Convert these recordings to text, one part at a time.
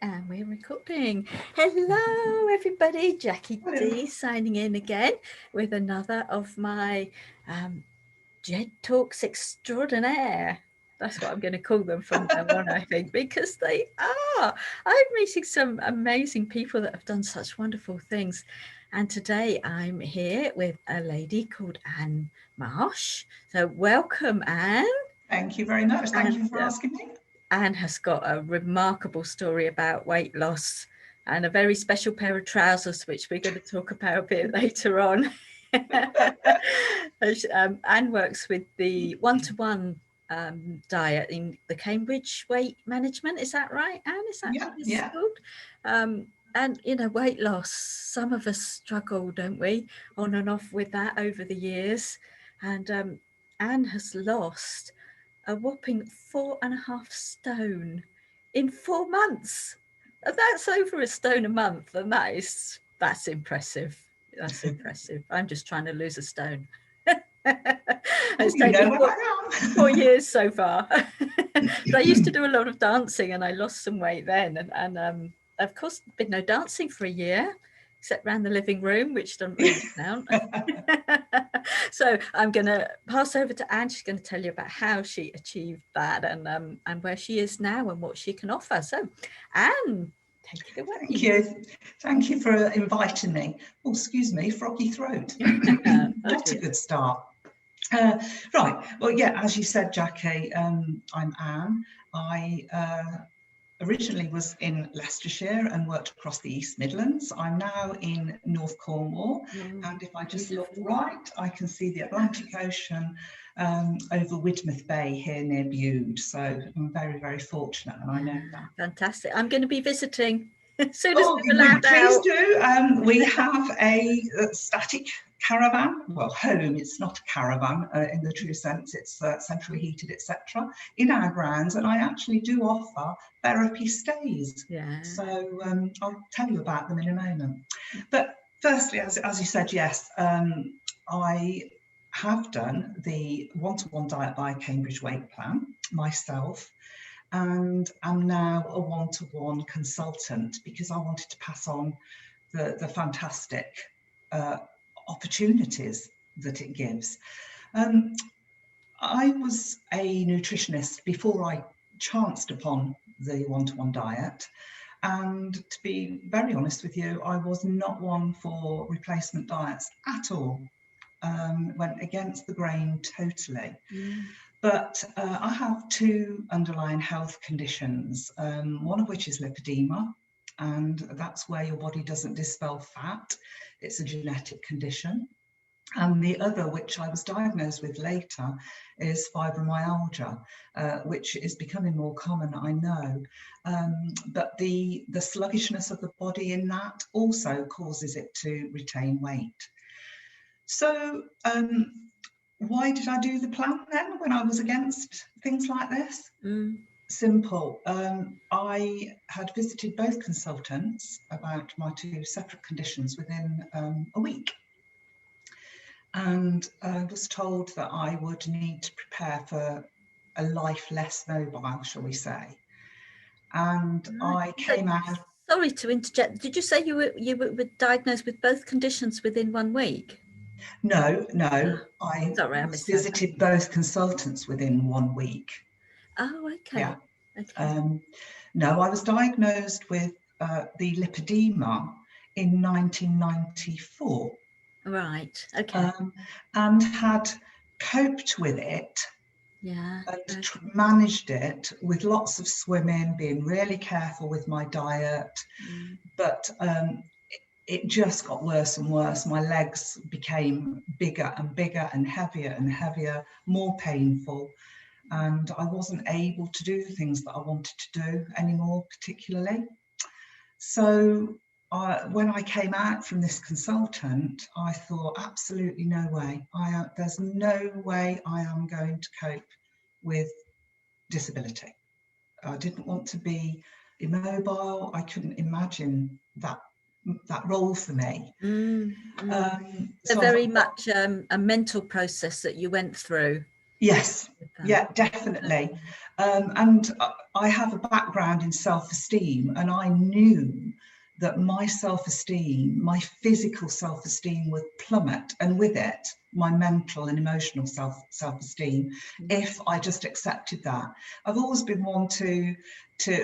And we're recording. Hello, everybody. Jackie D signing in again with another of my Jet Talks extraordinaire. That's what I'm going to call them from now on, I think, because they are. I'm meeting some amazing people that have done such wonderful things. And today I'm here with a lady called Anne Marsh. So welcome, Anne. Thank you very much. Thank you for asking me. Anne has got a remarkable story about weight loss and a very special pair of trousers, which we're going to talk about a bit later on. Anne works with the one-to-one diet in the Cambridge Weight Management. Is that right, Anne? Is that what it's called? And, you know, weight loss, some of us struggle, don't we, on and off with that over the years. And Anne has lost a whopping 4.5 stone in 4 months. And that's over a stone a month, and that's impressive. That's impressive. I'm just trying to lose a stone. It's taken 4 years so far. I used to do a lot of dancing, and I lost some weight then. And of course, been no dancing for a year, except around the living room, which doesn't really count. So I'm going to pass over to Anne. She's going to tell you about how she achieved that and where she is now and what she can offer. So, Anne, take it away. Thank you. Thank you for inviting me. Oh, excuse me, froggy throat. Not a good start. Right. Well, yeah, as you said, Jackie, I'm Anne. I originally was in Leicestershire and worked across the East Midlands. I'm now in North Cornwall, and if I just look right, I can see the Atlantic Ocean over Widmouth Bay here near Bude. So I'm very, very fortunate, and I know that. Fantastic. I'm going to be visiting as soon as we're allowed please out. Do. We have a static caravan, well, home, it's not a caravan in the true sense, it's centrally heated, etc., in our grounds, and I actually do offer therapy stays. So I'll tell you about them in a moment. But firstly, as you said, yes, I have done the one-to-one diet by Cambridge Weight Plan myself, and I'm now a one-to-one consultant because I wanted to pass on the fantastic opportunities that it gives. I was a nutritionist before I chanced upon the one-to-one diet, and to be very honest with you, I was not one for replacement diets at all. Went against the grain totally. But I have 2 underlying health conditions, one of which is lipedema, and that's where your body doesn't dispel fat. It's a genetic condition. And the other, which I was diagnosed with later, is fibromyalgia, which is becoming more common, I know. But the sluggishness of the body in that also causes it to retain weight. So why did I do the plan then when I was against things like this? Simple. I had visited both consultants about my 2 separate conditions within a week. And I was told that I would need to prepare for a life less mobile, shall we say. And I came out... Sorry to interject. Did you say you were diagnosed with both conditions within 1 week? No. I visited both consultants within 1 week. Oh, okay. Yeah. Okay. No, I was diagnosed with the lipedema in 1994. Right. Okay. And had coped with it. Yeah. And managed it with lots of swimming, being really careful with my diet. But it just got worse and worse. My legs became bigger and bigger and heavier, more painful. And I wasn't able to do the things that I wanted to do anymore, particularly. So when I came out from this consultant, I thought, absolutely no way. There's no way I am going to cope with disability. I didn't want to be immobile. I couldn't imagine that role for me. So very much a mental process that you went through. Yes, yeah, definitely. And I have a background in self-esteem, and I knew that my self-esteem, my physical self-esteem would plummet, and with it, my mental and emotional self-esteem, if I just accepted that. I've always been one to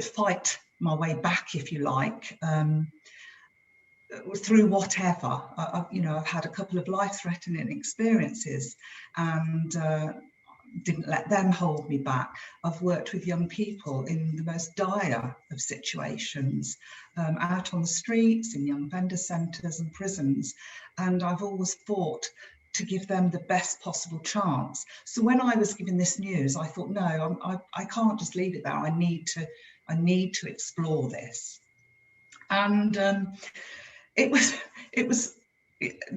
fight my way back, if you like, through whatever. I've had a couple of life-threatening experiences, and didn't let them hold me back. I've worked with young people in the most dire of situations, out on the streets, in young offender centres and prisons, and I've always fought to give them the best possible chance. So when I was given this news, I thought, no, I can't just leave it there. I need to explore this. And it was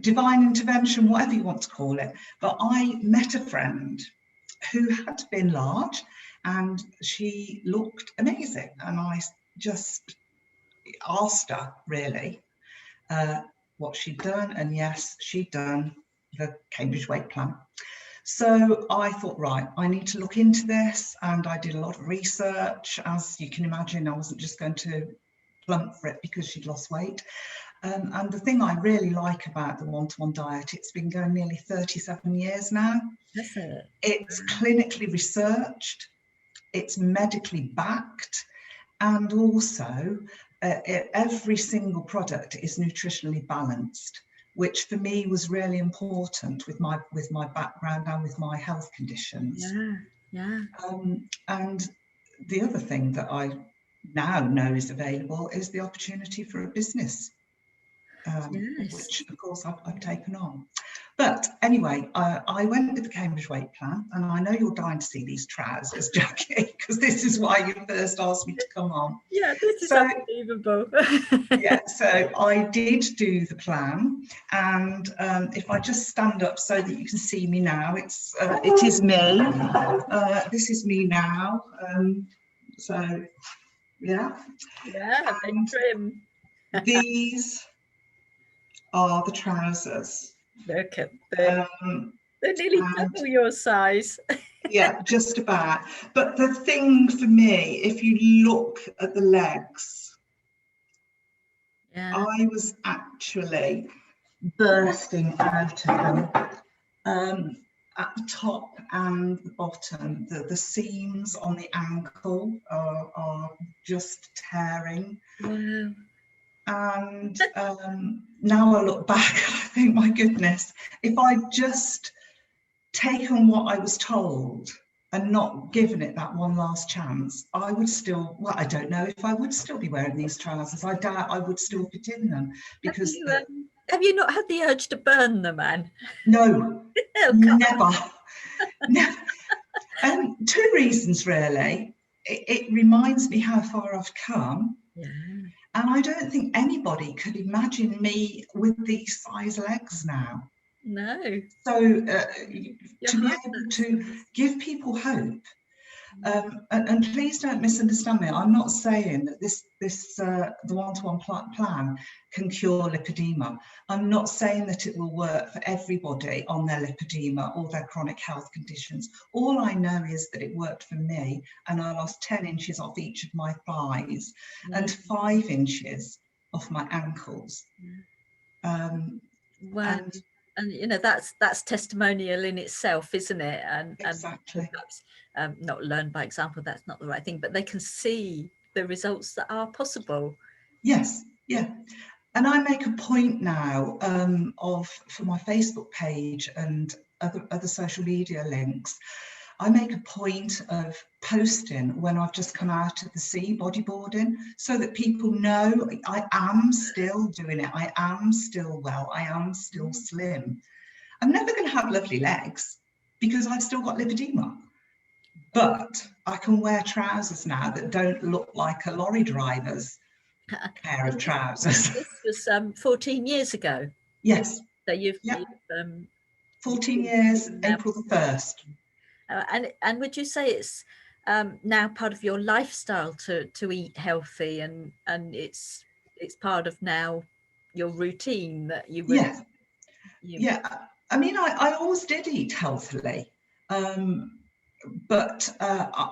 divine intervention, whatever you want to call it. But I met a friend who had been large, and she looked amazing. And I just asked her, really, what she'd done. And yes, she'd done the Cambridge Weight Plan. So I thought, right, I need to look into this. And I did a lot of research. As you can imagine, I wasn't just going to plump for it because she'd lost weight. And the thing I really like about the one-to-one diet, it's been going nearly 37 years now. That's it. It's clinically researched, it's medically backed, and also every single product is nutritionally balanced, which for me was really important with my background and with my health conditions. Yeah. And the other thing that I now know is available is the opportunity for a business. Yes. Which of course I've taken on. But anyway, I went with the Cambridge Weight Plan, and I know you're dying to see these trousers, Jackie, because this is why you first asked me to come on. Yeah, this is unbelievable. Yeah, so I did do the plan, and if I just stand up so that you can see me now, it is me. This is me now. So yeah. Yeah, very trim. These are the trousers. Look at them. They're nearly double your size. Yeah, just about. But the thing for me, if you look at the legs, I was actually bursting out of them. At the top and the bottom, the seams on the ankle are just tearing. Wow. And now I look back, I think, my goodness, if I'd just taken what I was told and not given it that one last chance, I would still, well, I don't know if I would still be wearing these trousers. I doubt I would still fit in them, because have you not had the urge to burn them, Anne? No, never. Never. Two reasons, really. It reminds me how far I've come. Yeah. And I don't think anybody could imagine me with these size legs now. No. So to be able to give people hope, and please don't misunderstand me. I'm not saying that the one-to-one plan can cure lipedema. I'm not saying that it will work for everybody on their lipedema or their chronic health conditions. All I know is that it worked for me, and I lost 10 inches off each of my thighs and 5 inches off my ankles. Wow. And you know, that's testimonial in itself, isn't it? And exactly. And perhaps, not learn by example, that's not the right thing, but they can see the results that are possible. Yes, yeah. And I make a point now for my Facebook page and other social media links, I make a point of posting when I've just come out of the sea bodyboarding, so that people know I am still doing it. I am still well. I am still slim. I'm never going to have lovely legs because I've still got lipedema. But I can wear trousers now that don't look like a lorry driver's pair of trousers. This was 14 years ago. Yes. So you've 14 years, April the 1st. And would you say it's now part of your lifestyle to eat healthy, and it's part of now your routine that you would? Yeah. I mean, I always did eat healthily. But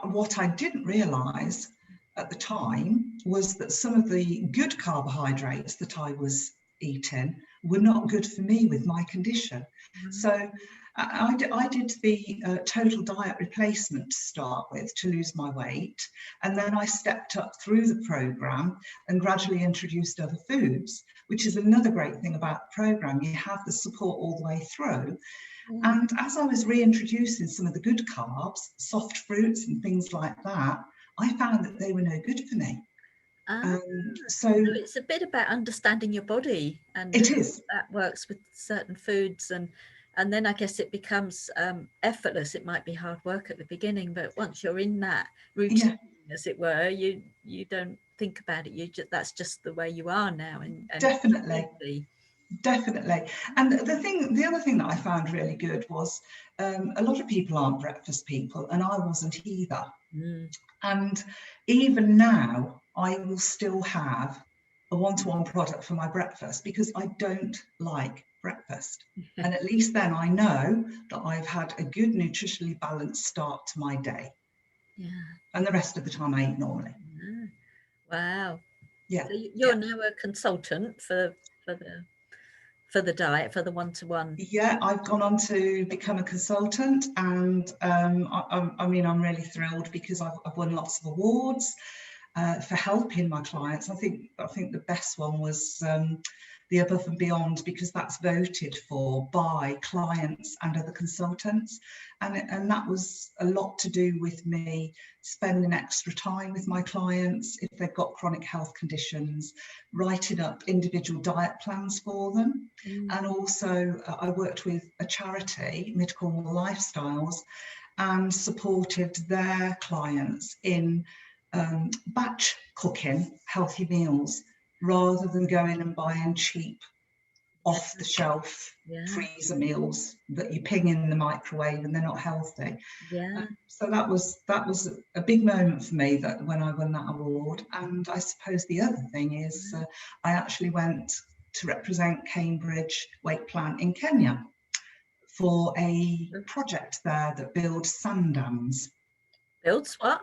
what I didn't realise at the time was that some of the good carbohydrates that I was eating were not good for me with my condition. So I did the total diet replacement to start with to lose my weight, and then I stepped up through the programme and gradually introduced other foods, which is another great thing about the programme. You have the support all the way through. And as I was reintroducing some of the good carbs, soft fruits and things like that, I found that they were no good for me. So it's a bit about understanding your body, and it is. That works with certain foods, and then I guess it becomes effortless. It might be hard work at the beginning, but once you're in that routine, as it were, you don't think about it. That's just the way you are now. And definitely. And the other thing that I found really good was a lot of people aren't breakfast people, and I wasn't either. And even now, I will still have a one-to-one product for my breakfast because I don't like breakfast. And at least then I know that I've had a good nutritionally balanced start to my day. Yeah. And the rest of the time I eat normally. Wow. Yeah. So you're now a consultant for the diet, for the one-to-one. Yeah, I've gone on to become a consultant, and I mean, I'm really thrilled because I've won lots of awards for helping my clients. I think the best one was the Above and Beyond, because that's voted for by clients and other consultants, and that was a lot to do with me spending extra time with my clients if they've got chronic health conditions, writing up individual diet plans for them. And also I worked with a charity, Mid-Cornwall Lifestyles, and supported their clients in batch cooking healthy meals rather than going and buying cheap off the shelf freezer meals that you ping in the microwave and they're not healthy. So that was a big moment for me, that when I won that award. And I suppose the other thing is I actually went to represent Cambridge Weight Plant in Kenya for a project there that builds sand dams. Builds what?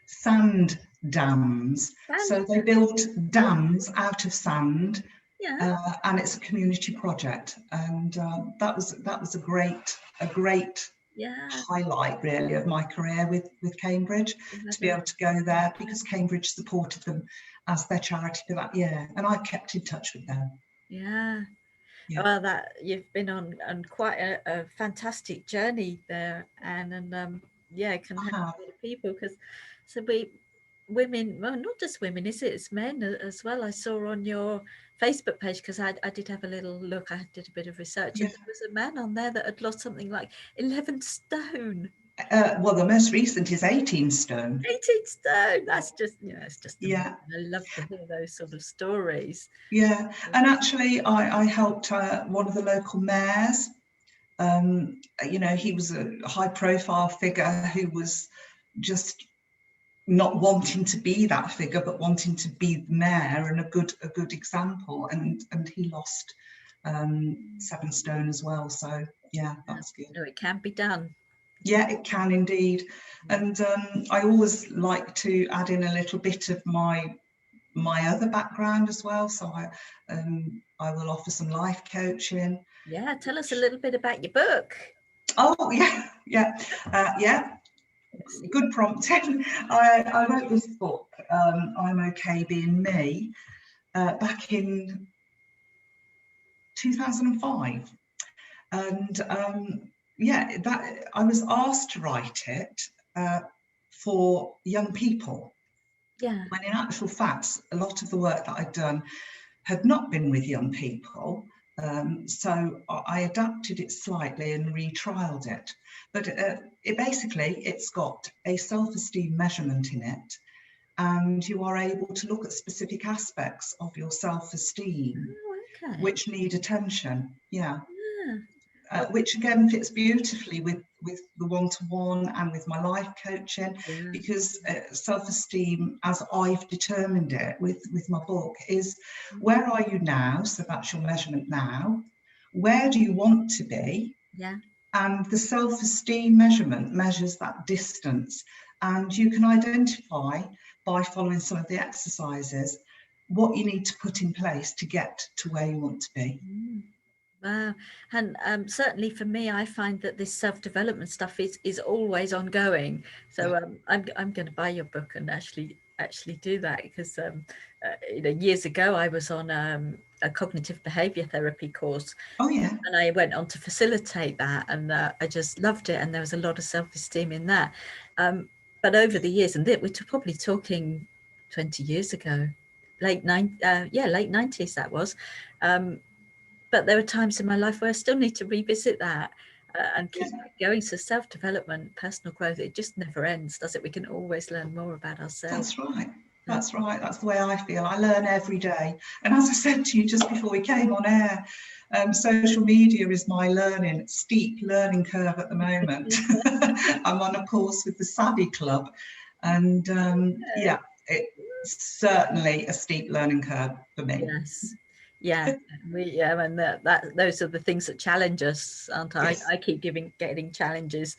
Sand dams. So they built dams out of sand, and it's a community project, and that was a great highlight really of my career with Cambridge, to be able to go there, because Cambridge supported them as their charity for that year, and I kept in touch with them. Well, that you've been on quite a fantastic journey there, Anne, and it can help a lot of people, because women, well, not just women, is it? It's men as well. I saw on your Facebook page, because I did have a little look. I did a bit of research, and there was a man on there that had lost something like 11 stone. Well, the most recent is 18 stone. 18 stone. That's just, it's just amazing. I love to hear those sort of stories. Yeah, and actually I helped one of the local mayors. He was a high profile figure who was just not wanting to be that figure, but wanting to be the mayor and a good example, and he lost 7 stone as well. So yeah, that's good. No, it can be done. Yeah, it can indeed. And I always like to add in a little bit of my other background as well. So I will offer some life coaching. Yeah, tell us a little bit about your book. Oh yeah. Good prompting. I wrote this book, I'm Okay Being Me, back in 2005, and that I was asked to write it for young people. When in actual fact, a lot of the work that I'd done had not been with young people. So I adapted it slightly and retrialed it. But it's got a self-esteem measurement in it, and you are able to look at specific aspects of your self-esteem which need attention. Which again fits beautifully with the one-to-one and with my life coaching, because self-esteem, as I've determined it with my book, is where are you now? So that's your measurement now. Where do you want to be? And the self-esteem measurement measures that distance. And you can identify by following some of the exercises what you need to put in place to get to where you want to be. Wow. And certainly for me, I find that this self-development stuff is always ongoing. So I'm going to buy your book and actually do that, because years ago I was on a cognitive behavior therapy course. Oh yeah. And I went on to facilitate that, and I just loved it. And there was a lot of self-esteem in that. But over the years, and we're probably talking 20 years ago, late 90s that was. But there are times in my life where I still need to revisit that and keep going. So self-development, personal growth, it just never ends, does it? We can always learn more about ourselves. That's right. That's right. That's the way I feel. I learn every day. And as I said to you just before we came on air, social media is my steep learning curve at the moment. I'm on a course with the Savvy Club, and it's certainly a steep learning curve for me. Yes. Yeah, and those are the things that challenge us, aren't I? Yes. I keep getting challenges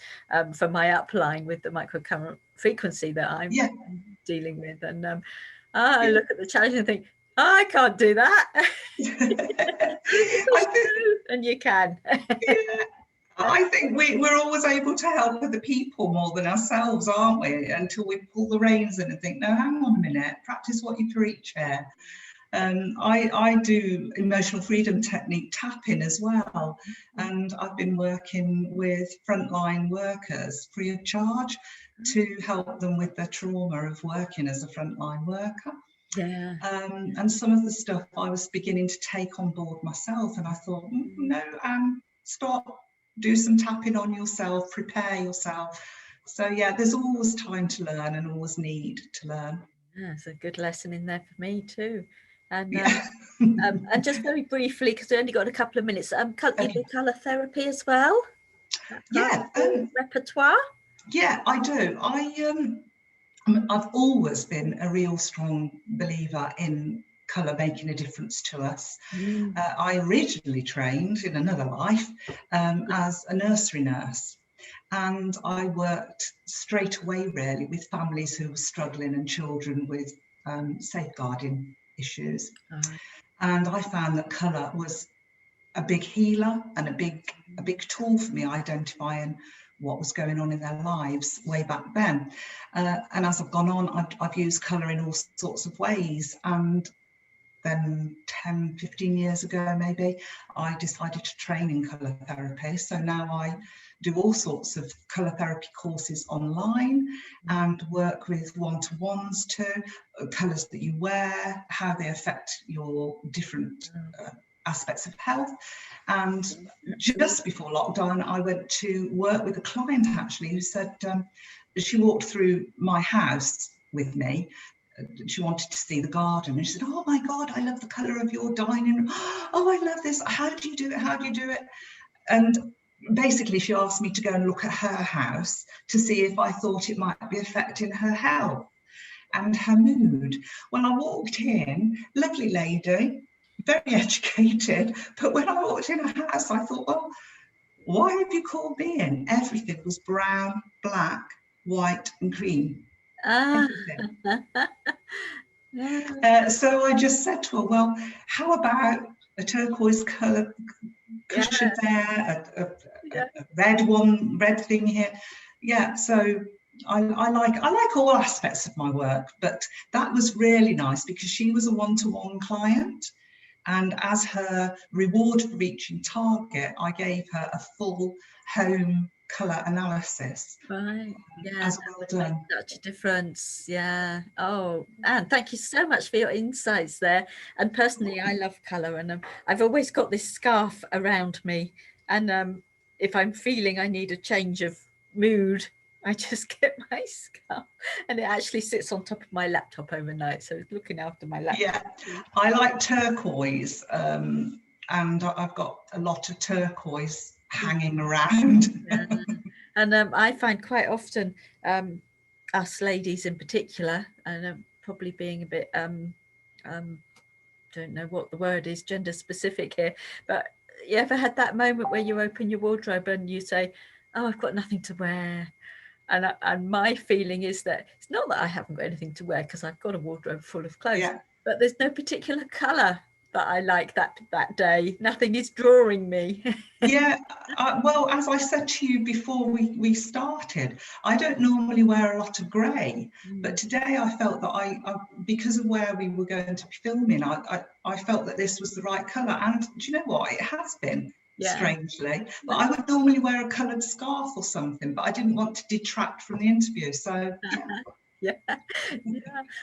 for my upline with the microcurrent frequency that I'm dealing with, and I look at the challenge and think, I can't do that. And you can. I think we're always able to help other people more than ourselves, aren't we? Until we pull the reins in and think, no, hang on a minute, practice what you preach here. I do emotional freedom technique tapping as well, and I've been working with frontline workers free of charge to help them with their trauma of working as a frontline worker. Yeah. And some of the stuff I was beginning to take on board myself, and I thought, no, stop, do some tapping on yourself, prepare yourself. So yeah, there's always time to learn and always need to learn. Yeah, it's a good lesson in there for me too. And and just very briefly, because we only got a couple of minutes, you do colour therapy as well? Repertoire? Yeah, I do. I've always been a real strong believer in colour making a difference to us. I originally trained in another life as a nursery nurse, and I worked straight away really with families who were struggling and children with safeguarding issues. And I found that colour was a big healer and a big tool for me identifying what was going on in their lives way back then. And as I've gone on, I've used colour in all sorts of ways. And then 10, 15 years ago, maybe, I decided to train in colour therapy. So now I do all sorts of colour therapy courses online and work with one-to-ones too, colours that you wear, how they affect your different aspects of health. And just before lockdown, I went to work with a client actually who said she walked through my house with me. She wanted to see the garden, and she said, oh my God, I love the colour of your dining room. Oh, I love this. How do you do it? How do you do it? And basically she asked me to go and look at her house to see if I thought it might be affecting her health and her mood. When I walked in, lovely lady, very educated, but when I walked in her house, I thought, well, why have you called me in? Everything was brown, black, white and cream. So I just said to her, well, how about a turquoise colour cushion there, a red thing here. Yeah, so I like all aspects of my work, but that was really nice because she was a one-to-one client, and as her reward for reaching target, I gave her a full home colour analysis. Right. Yeah. As well done. Such a difference. Yeah. Oh, Anne, thank you so much for your insights there. And personally, I love colour, and I've always got this scarf around me. And if I'm feeling I need a change of mood, I just get my scarf, and it actually sits on top of my laptop overnight. So it's looking after my laptop. Yeah, I like turquoise, and I've got a lot of turquoise hanging around. Yeah. And I find quite often us ladies in particular, and probably being a bit don't know what the word is, gender specific here, but you ever had that moment where you open your wardrobe and you say, oh, I've got nothing to wear? And my feeling is that it's not that I haven't got anything to wear, because I've got a wardrobe full of clothes, but there's no particular colour that I like that day. Nothing is drawing me. Yeah, well, as I said to you before we started, I don't normally wear a lot of grey, but today I felt that I because of where we were going to be filming, I felt that this was the right colour. And do you know what? It has been, strangely. But I would normally wear a coloured scarf or something, but I didn't want to detract from the interview. So, yeah. Yeah.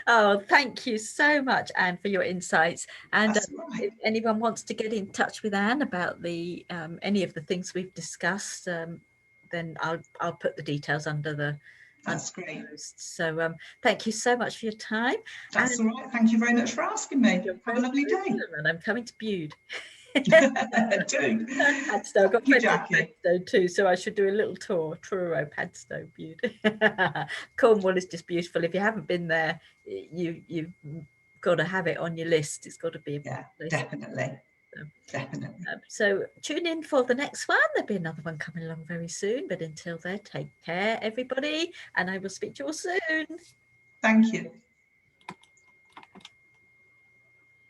Oh, thank you so much, Anne, for your insights. And if anyone wants to get in touch with Anne about the any of the things we've discussed, then I'll put the details under the. That's great. So thank you so much for your time. That's all right. Thank you very much for asking me. Have a lovely day. And I'm coming to Bude. Do. Padstow. I've got friends in Padstow too, so I should do a little tour. Truro, Padstow, Bude. Cornwall is just beautiful. If you haven't been there, you've got to have it on your list. It's got to be a place. Definitely. Definitely. So tune in for the next one. There'll be another one coming along very soon. But until then, take care, everybody, and I will speak to you all soon. Thank you.